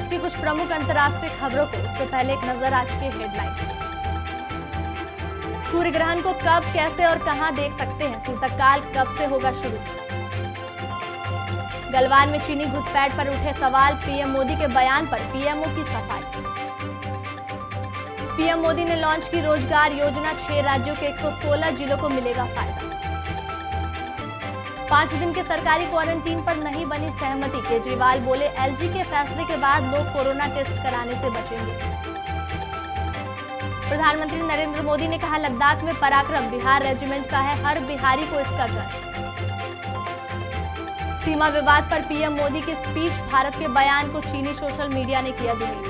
की कुछ प्रमुख अंतर्राष्ट्रीय खबरों को उससे पहले एक नजर आज के हेडलाइंस। सूर्य ग्रहण को कब, कैसे और कहां देख सकते हैं? सूतककाल कब से होगा शुरू? गलवान में चीनी घुसपैठ पर उठे सवाल, पीएम मोदी के बयान पर पीएमओ की सफाई। पीएम मोदी ने लॉन्च की रोजगार योजना, 6 राज्यों के 116 जिलों को मिलेगा फायदा। 5 दिन के सरकारी क्वारंटीन पर नहीं बनी सहमति, केजरीवाल बोले एलजी के फैसले के बाद लोग कोरोना टेस्ट कराने से बचेंगे। प्रधानमंत्री नरेंद्र मोदी ने कहा लद्दाख में पराक्रम बिहार रेजिमेंट का है, हर बिहारी को इसका गर्व। सीमा विवाद पर पीएम मोदी की स्पीच, भारत के बयान को चीनी सोशल मीडिया ने किया डिलीट।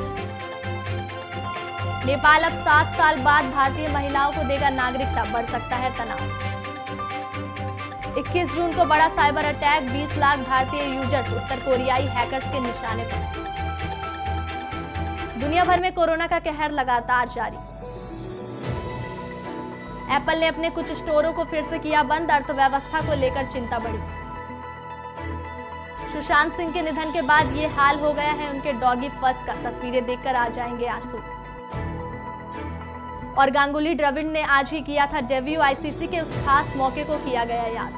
नेपाल अब 7 साल बाद भारतीय महिलाओं को देगा नागरिकता, बढ़ सकता है तनाव। 21 जून को बड़ा साइबर अटैक, 20 लाख भारतीय यूजर्स उत्तर कोरियाई हैकर्स के निशाने पर। दुनिया भर में कोरोना का कहर लगातार जारी। एप्पल ने अपने कुछ स्टोरों को फिर से किया बंद, अर्थव्यवस्था को लेकर चिंता बढ़ी। सुशांत सिंह के निधन के बाद ये हाल हो गया है उनके डॉगी फर्स्ट का, तस्वीरें देखकर आ जाएंगे आंसू। और गांगुली द्रविड़ ने आज ही किया था डेब्यू, आईसीसी के उस खास मौके को किया गया याद।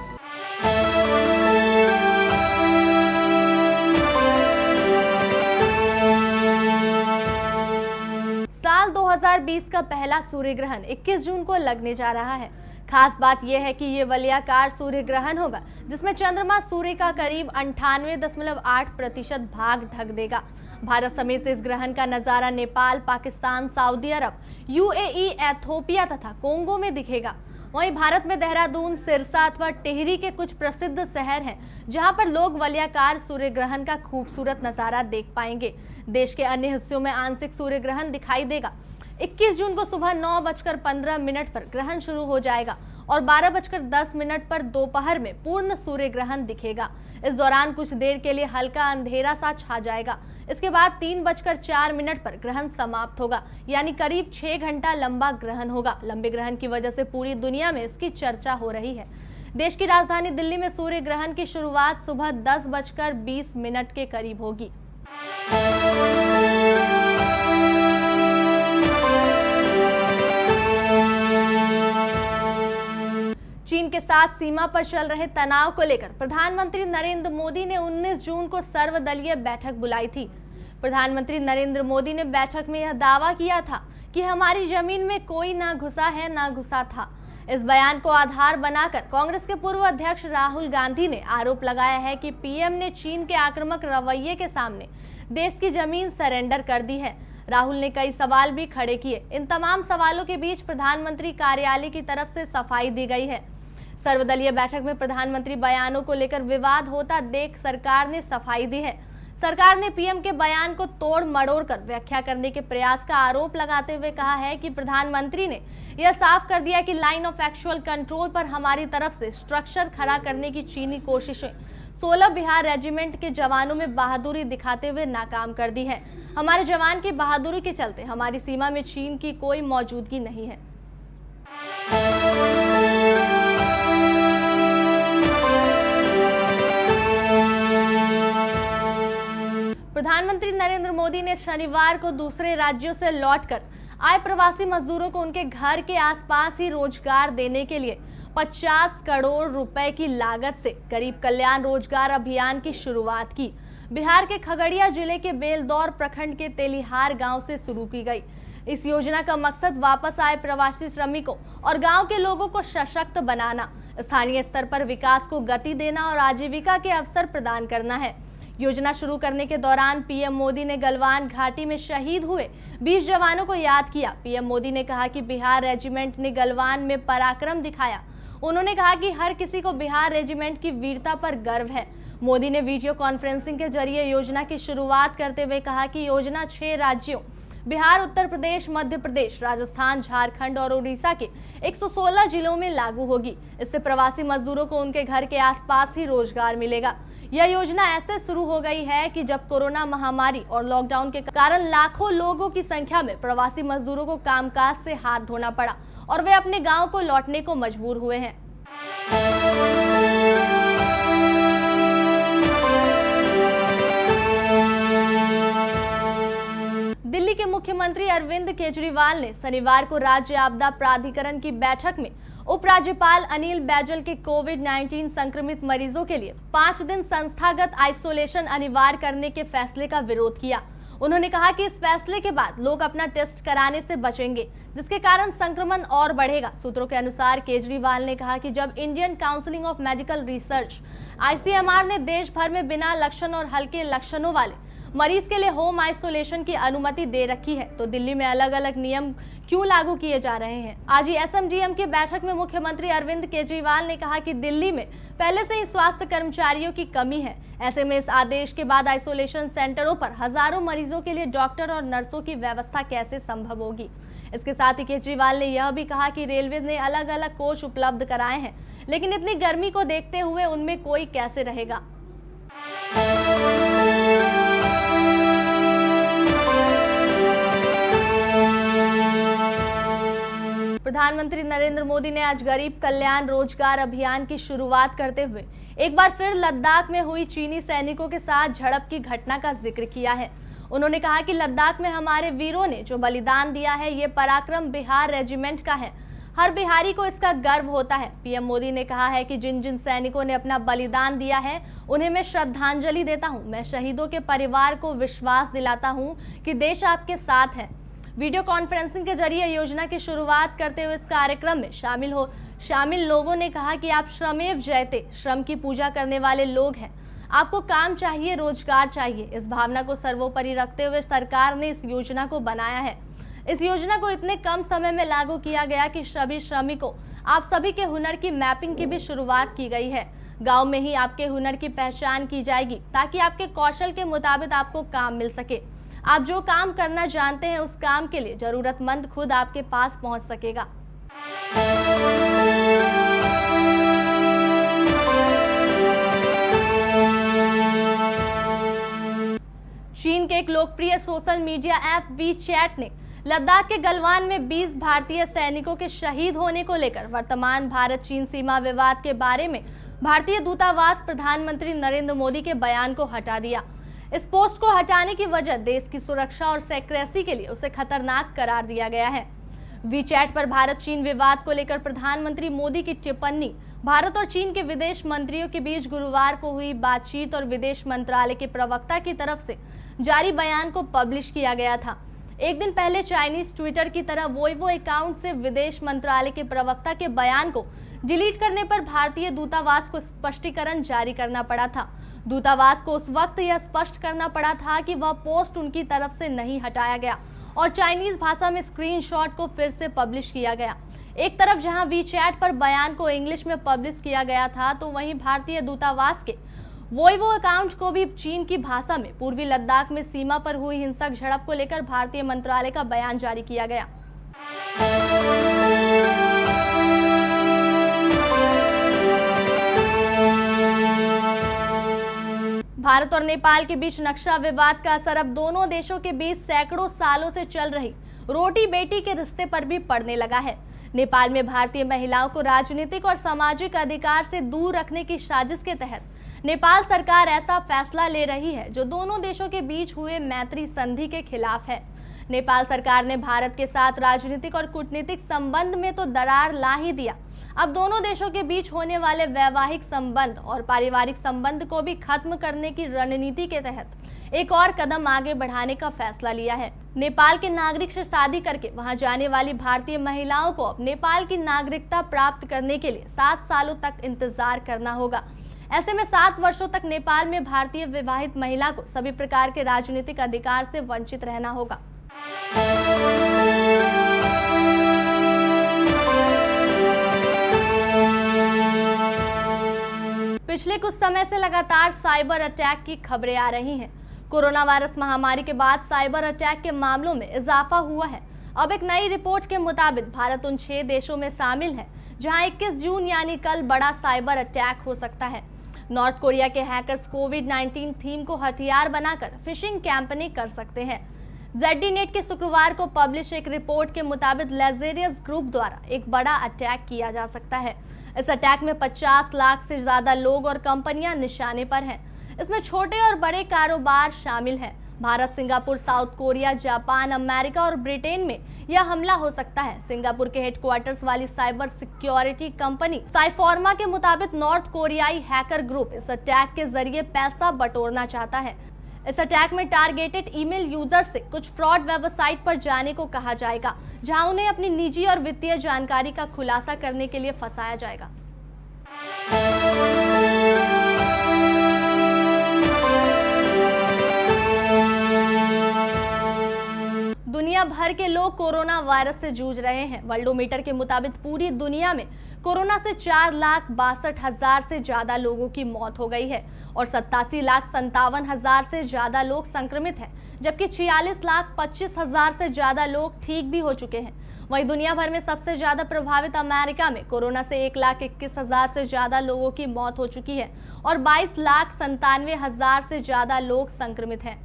साल 2020 का पहला सूर्य ग्रहण 21 जून को लगने जा रहा है। खास बात यह है कि ये वलयाकार सूर्य ग्रहण होगा जिसमें चंद्रमा सूर्य का करीब 98.8% भाग ढक देगा। भारत समेत इस ग्रहण का नजारा नेपाल, पाकिस्तान, सऊदी अरब, यूएई, एथोपिया तथा कोंगो में दिखेगा। वहीं भारत में देहरादून, सिरसा अथवा टिहरी के कुछ प्रसिद्ध शहर हैं जहां पर लोग वलयाकार सूर्य ग्रहण का खूबसूरत नजारा देख पाएंगे। देश के अन्य हिस्सों में आंशिक सूर्य ग्रहण दिखाई देगा। 21 जून को सुबह 9:15 पर ग्रहण शुरू हो जाएगा और 12:10 पर दोपहर में पूर्ण सूर्य ग्रहण दिखेगा। इस दौरान कुछ देर के लिए हल्का अंधेरा सा छा जाएगा। इसके बाद 3:04 पर ग्रहण समाप्त होगा, यानी करीब 6 घंटा लंबा ग्रहण होगा। लंबे ग्रहण की वजह से पूरी दुनिया में इसकी चर्चा हो रही है। देश की राजधानी दिल्ली में सूर्य ग्रहण की शुरुआत सुबह 10:20 के करीब होगी। चीन के साथ सीमा पर चल रहे तनाव को लेकर प्रधानमंत्री नरेंद्र मोदी ने 19 जून को सर्वदलीय बैठक बुलाई थी। प्रधानमंत्री नरेंद्र मोदी ने बैठक में यह दावा किया था कि हमारी जमीन में कोई ना घुसा है ना घुसा था। इस बयान को आधार बनाकर कांग्रेस के पूर्व अध्यक्ष राहुल गांधी ने आरोप लगाया है कि पीएम ने चीन के आक्रामक रवैये के सामने देश की जमीन सरेंडर कर दी है। राहुल ने कई सवाल भी खड़े किए। इन तमाम सवालों के बीच प्रधानमंत्री कार्यालय की तरफ से सफाई दी गई है। सर्वदलीय बैठक में प्रधानमंत्री बयानों को लेकर विवाद होता देख सरकार ने सफाई दी है। सरकार ने पीएम के बयान को तोड़ मड़ोड़ कर व्याख्या करने के प्रयास का आरोप लगाते हुए कहा है कि प्रधानमंत्री ने यह साफ कर दिया कि लाइन ऑफ एक्चुअल कंट्रोल पर हमारी तरफ से स्ट्रक्चर खड़ा करने की चीनी कोशिशें 16 बिहार रेजिमेंट के जवानों में बहादुरी दिखाते हुए नाकाम कर दी है। हमारे जवान की बहादुरी के चलते हमारी सीमा में चीन की कोई मौजूदगी नहीं है। प्रधानमंत्री नरेंद्र मोदी ने शनिवार को दूसरे राज्यों से लौटकर आए प्रवासी मजदूरों को उनके घर के आसपास ही रोजगार देने के लिए 50 करोड़ रुपए की लागत से गरीब कल्याण रोजगार अभियान की शुरुआत की। बिहार के खगड़िया जिले के बेलदौर प्रखंड के तेलिहार गांव से शुरू की गई। इस योजना का मकसद वापस आए प्रवासी श्रमिकों और गांव के लोगों को सशक्त बनाना, स्थानीय स्तर पर विकास को गति देना और आजीविका के अवसर प्रदान करना है। योजना शुरू करने के दौरान पीएम मोदी ने गलवान घाटी में शहीद हुए 20 जवानों को याद किया। पीएम मोदी ने कहा कि बिहार रेजिमेंट ने गलवान में पराक्रम दिखाया। उन्होंने कहा कि हर किसी को बिहार रेजिमेंट की वीरता पर गर्व है। मोदी ने वीडियो कॉन्फ्रेंसिंग के जरिए योजना की शुरुआत करते हुए कहा कि योजना 6 राज्यों बिहार, उत्तर प्रदेश, मध्य प्रदेश, राजस्थान, झारखंड और उड़ीसा के 116 जिलों में लागू होगी। इससे प्रवासी मजदूरों को उनके घर के आसपास ही रोजगार मिलेगा। यह योजना ऐसे शुरू हो गई है कि जब कोरोना महामारी और लॉकडाउन के कारण लाखों लोगों की संख्या में प्रवासी मजदूरों को कामकाज से हाथ धोना पड़ा और वे अपने गांव को लौटने को मजबूर हुए हैं। के मुख्यमंत्री अरविंद केजरीवाल ने शनिवार को राज्य आपदा प्राधिकरण की बैठक में उपराज्यपाल अनिल बैजल के कोविड-19 संक्रमित मरीजों के लिए 5 दिन संस्थागत आइसोलेशन अनिवार्य करने के फैसले का विरोध किया। उन्होंने कहा कि इस फैसले के बाद लोग अपना टेस्ट कराने से बचेंगे, जिसके कारण संक्रमण और बढ़ेगा। सूत्रों के अनुसार केजरीवाल ने कहा कि जब Indian council of medical research (ICMR) ने देश भर में बिना लक्षण और हल्के लक्षणों वाले मरीज के लिए होम आइसोलेशन की अनुमति दे रखी है, तो दिल्ली में अलग अलग नियम क्यों लागू किए जा रहे हैं। आज ही SMDM की बैठक में मुख्यमंत्री अरविंद केजरीवाल ने कहा कि दिल्ली में पहले से ही स्वास्थ्य कर्मचारियों की कमी है। ऐसे में इस आदेश के बाद आइसोलेशन सेंटरों पर हजारों मरीजों के लिए डॉक्टर और नर्सों की व्यवस्था कैसे संभव होगी। इसके साथ ही केजरीवाल ने यह भी कहा कि रेलवे ने अलग अलग कोच उपलब्ध कराए हैं, लेकिन इतनी गर्मी को देखते हुए उनमें कोई कैसे रहेगा। प्रधानमंत्री नरेंद्र मोदी ने आज गरीब कल्याण रोजगार अभियान की शुरुआत करते हुए एक बार फिर लद्दाख में हुई चीनी सैनिकों के साथ झड़प की घटना का जिक्र किया है। उन्होंने कहा कि लद्दाख में हमारे वीरों ने जो बलिदान दिया है, ये पराक्रम बिहार रेजिमेंट का है। हर बिहारी को इसका गर्व होता है। पीएम मोदी ने कहा है कि जिन जिन सैनिकों ने अपना बलिदान दिया है, उन्हें मैं श्रद्धांजलि देता हूं। मैं शहीदों के परिवार को विश्वास दिलाता हूं कि देश आपके साथ है। वीडियो कॉन्फ्रेंसिंग के जरिए योजना की शुरुआत करते हुए इस कार्यक्रम में शामिल लोगों ने कहा कि आप श्रमेव जयते, श्रम की पूजा करने वाले लोग हैं। आपको काम चाहिए, रोजगार चाहिए। इस भावना को सर्वोपरि रखते हुए सरकार ने इस योजना को बनाया है। इस योजना को इतने कम समय में लागू किया गया कि सभी श्रमिकों, आप सभी के हुनर की मैपिंग की भी शुरुआत की गई है। गांव में ही आपके हुनर की पहचान की जाएगी, ताकि आपके कौशल के मुताबिक आपको काम मिल सके। आप जो काम करना जानते हैं, उस काम के लिए जरूरतमंद खुद आपके पास पहुंच सकेगा। चीन के एक लोकप्रिय सोशल मीडिया ऐप वीचैट ने लद्दाख के गलवान में 20 भारतीय सैनिकों के शहीद होने को लेकर वर्तमान भारत चीन सीमा विवाद के बारे में भारतीय दूतावास प्रधानमंत्री नरेंद्र मोदी के बयान को हटा दिया। इस पोस्ट को हटाने की वजह देश की सुरक्षा और सेक्रेसी के लिए उसे खतरनाक करार दिया गया है। वीचैट पर भारत चीन विवाद को लेकर प्रधानमंत्री मोदी की टिप्पणी भारत और चीन के विदेश मंत्रियों के बीच गुरुवार को हुई बातचीत और विदेश मंत्रालय के प्रवक्ता की तरफ से जारी बयान को पब्लिश किया गया था। एक दिन पहले चाइनीज ट्विटर की तरह वोइवो अकाउंट से विदेश मंत्रालय के प्रवक्ता के बयान को डिलीट करने पर भारतीय दूतावास को स्पष्टीकरण जारी करना पड़ा था। दूतावास को उस वक्त यह स्पष्ट करना पड़ा था कि वह पोस्ट उनकी तरफ से नहीं हटाया गया और चाइनीज भाषा में स्क्रीनशॉट को फिर से पब्लिश किया गया। एक तरफ जहां वीचैट पर बयान को इंग्लिश में पब्लिश किया गया था, तो वहीं भारतीय दूतावास के वोइवो अकाउंट को भी चीन की भाषा में पूर्वी लद्दाख में सीमा पर हुई हिंसक झड़प को लेकर भारतीय मंत्रालय का बयान जारी किया गया। भारत और नेपाल के बीच नक्शा विवाद का असर अब दोनों देशों के बीच सैकड़ों सालों से चल रही रोटी बेटी के रिश्ते पर भी पड़ने लगा है। नेपाल में भारतीय महिलाओं को राजनीतिक और सामाजिक अधिकार से दूर रखने की साजिश के तहत नेपाल सरकार ऐसा फैसला ले रही है जो दोनों देशों के बीच हुए मैत्री संधि के खिलाफ है। नेपाल सरकार ने भारत के साथ राजनीतिक और कूटनीतिक संबंध में तो दरार ला ही दिया, अब दोनों देशों के बीच होने वाले वैवाहिक संबंध और पारिवारिक संबंध को भी खत्म करने की रणनीति के तहत एक और कदम आगे बढ़ाने का फैसला लिया है। नेपाल के नागरिक से शादी करके वहां जाने वाली भारतीय महिलाओं को अब नेपाल की नागरिकता प्राप्त करने के लिए 7 सालों तक इंतजार करना होगा। ऐसे में 7 वर्षों तक नेपाल में भारतीय विवाहित महिला को सभी प्रकार के राजनीतिक अधिकार से वंचित रहना होगा। पिछले कुछ समय से लगातार साइबर अटैक की खबरें आ रही हैं। कोरोना वायरस महामारी के बाद साइबर अटैक के मामलों में इजाफा हुआ है। अब एक नई रिपोर्ट के मुताबिक भारत उन 6 देशों में शामिल है जहां 21 जून यानी कल बड़ा साइबर अटैक हो सकता है। नॉर्थ कोरिया के हैकर्स कोविड-19 थीम को हथियार बनाकर फिशिंग कैंपेनिंग कर सकते हैं। ZDNet के शुक्रवार को पब्लिश एक रिपोर्ट के मुताबिक लेजेरियस ग्रुप द्वारा एक बड़ा अटैक किया जा सकता है। इस अटैक में 50 लाख से ज्यादा लोग और कंपनियां निशाने पर हैं। इसमें छोटे और बड़े कारोबार शामिल हैं। Bharat, Singapore, south Korea, Japan, America और ब्रिटेन में यह हमला हो सकता है। सिंगापुर के हेडक्वार्टर्स वाली साइबर सिक्योरिटी कंपनी साइफोर्मा के मुताबिक नॉर्थ कोरियाई हैकर ग्रुप इस अटैक के जरिए पैसा बटोरना चाहता है। इस अटैक में टारगेटेड ईमेल यूजर से कुछ फ्रॉड वेबसाइट पर जाने को कहा जाएगा, जहां उन्हें अपनी निजी और वित्तीय जानकारी का खुलासा करने के लिए फंसाया जाएगा। दुनिया भर के लोग कोरोना वायरस से जूझ रहे हैं। वर्ल्डोमीटर के मुताबिक पूरी दुनिया में कोरोना से 4,62,000 से ज्यादा लोगों की मौत हो गई है और 87,57,000 से ज्यादा लोग संक्रमित हैं, जबकि 46,25,000 से ज्यादा लोग ठीक भी हो चुके हैं। वहीं दुनिया भर में सबसे ज्यादा प्रभावित अमेरिका में कोरोना से 1,21,000 से ज्यादा लोगों की मौत हो चुकी है और 22,97,000 से ज्यादा लोग संक्रमित हैं।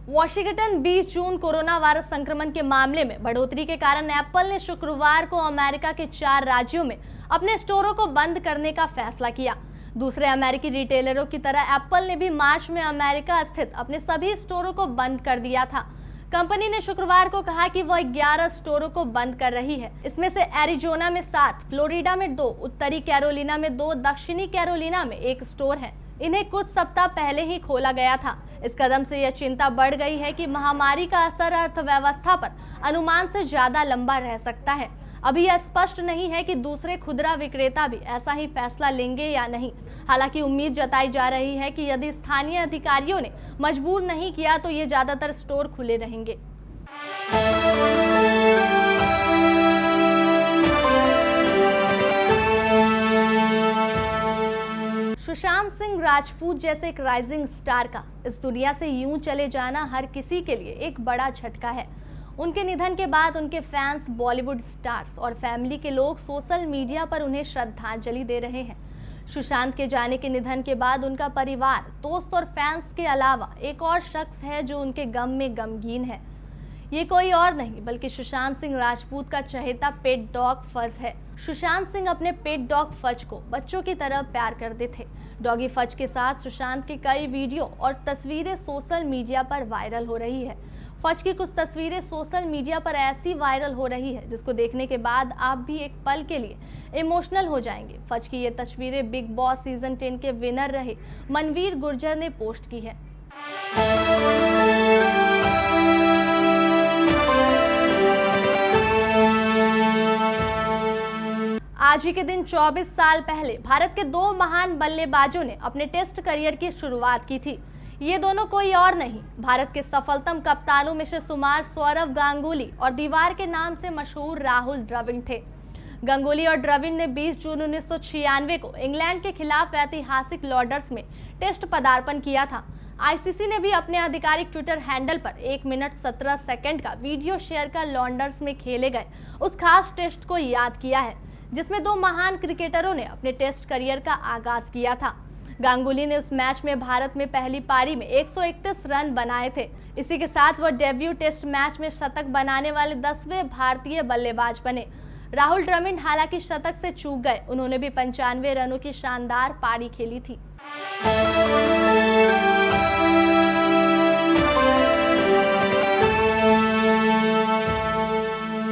वॉशिंगटन 20 जून कोरोना वायरस संक्रमण के मामले में बढ़ोतरी के कारण एप्पल ने शुक्रवार को अमेरिका के 4 राज्यों में अपने स्टोरों को बंद करने का फैसला किया। दूसरे अमेरिकी रिटेलरों की तरह एप्पल ने भी मार्च में अमेरिका स्थित अपने सभी स्टोरों को बंद कर दिया था। कंपनी ने शुक्रवार को कहा कि वह 11 स्टोरों को बंद कर रही है। इसमें से एरिजोना में 7, फ्लोरिडा में 2, उत्तरी कैरोलिना में 2, दक्षिणी कैरोलिना में 1 स्टोर है। इन्हें कुछ सप्ताह पहले ही खोला गया था। इस कदम से यह चिंता बढ़ गई है कि महामारी का असर अर्थव्यवस्था पर अनुमान से ज्यादा लंबा रह सकता है। अभी यह स्पष्ट नहीं है कि दूसरे खुदरा विक्रेता भी ऐसा ही फैसला लेंगे या नहीं। हालांकि उम्मीद जताई जा रही है कि यदि स्थानीय अधिकारियों ने मजबूर नहीं किया तो ये ज्यादातर स्टोर खुले रहेंगे। सुशांत सिंह राजपूत जैसे एक राइजिंग स्टार का इस दुनिया से यूं चले जाना हर किसी के लिए एक बड़ा झटका है। उनके निधन के बाद उनके फैंस, बॉलीवुड स्टार्स और फैमिली के लोग सोशल मीडिया पर उन्हें श्रद्धांजलि दे रहे हैं। सुशांत के जाने के निधन के बाद उनका परिवार, दोस्त और फैंस के अलावा एक और शख्स है जो उनके गम में गमगीन है। ये कोई और नहीं बल्कि सुशांत सिंह राजपूत का चहेता पेट डॉग फज है। सुशांत सिंह अपने पेट डॉग फज को बच्चों की तरह प्यार करते थे। डॉगी फज के साथ सुशांत की कई वीडियो और तस्वीरें सोशल मीडिया पर वायरल हो रही है। फज की कुछ तस्वीरें सोशल मीडिया पर ऐसी वायरल हो रही है जिसको देखने के बाद आप भी एक पल के लिए इमोशनल हो जाएंगे। फज की ये तस्वीरें बिग बॉस सीजन 10 के विनर रहे मनवीर गुर्जर ने पोस्ट की है। आज ही के दिन 24 साल पहले भारत के 2 महान बल्लेबाजों ने अपने टेस्ट करियर की शुरुआत की थी। ये दोनों कोई और नहीं, भारत के सफलतम कप्तानों में से शुमार सौरव गांगुली और दीवार के नाम से मशहूर राहुल द्रविड़ थे। गांगुली और द्रविड़ ने 20 जून 1996 को इंग्लैंड के खिलाफ ऐतिहासिक लॉर्ड्स में टेस्ट पदार्पण किया था। आईसीसी ने भी अपने आधिकारिक ट्विटर हैंडल पर 1 मिनट 17 सेकंड का वीडियो शेयर कर लॉर्ड्स में खेले गए उस खास टेस्ट को याद किया है, जिसमें 2 महान क्रिकेटरों ने अपने टेस्ट करियर का आगाज किया था। गांगुली ने उस मैच में भारत में पहली पारी में 131 रन बनाए थे। इसी के साथ वह डेब्यू टेस्ट मैच में शतक बनाने वाले 10वें भारतीय बल्लेबाज बने। राहुल द्रविड़ हालांकि शतक से चूक गए, उन्होंने भी 95 रनों की शानदार पारी खेली थी।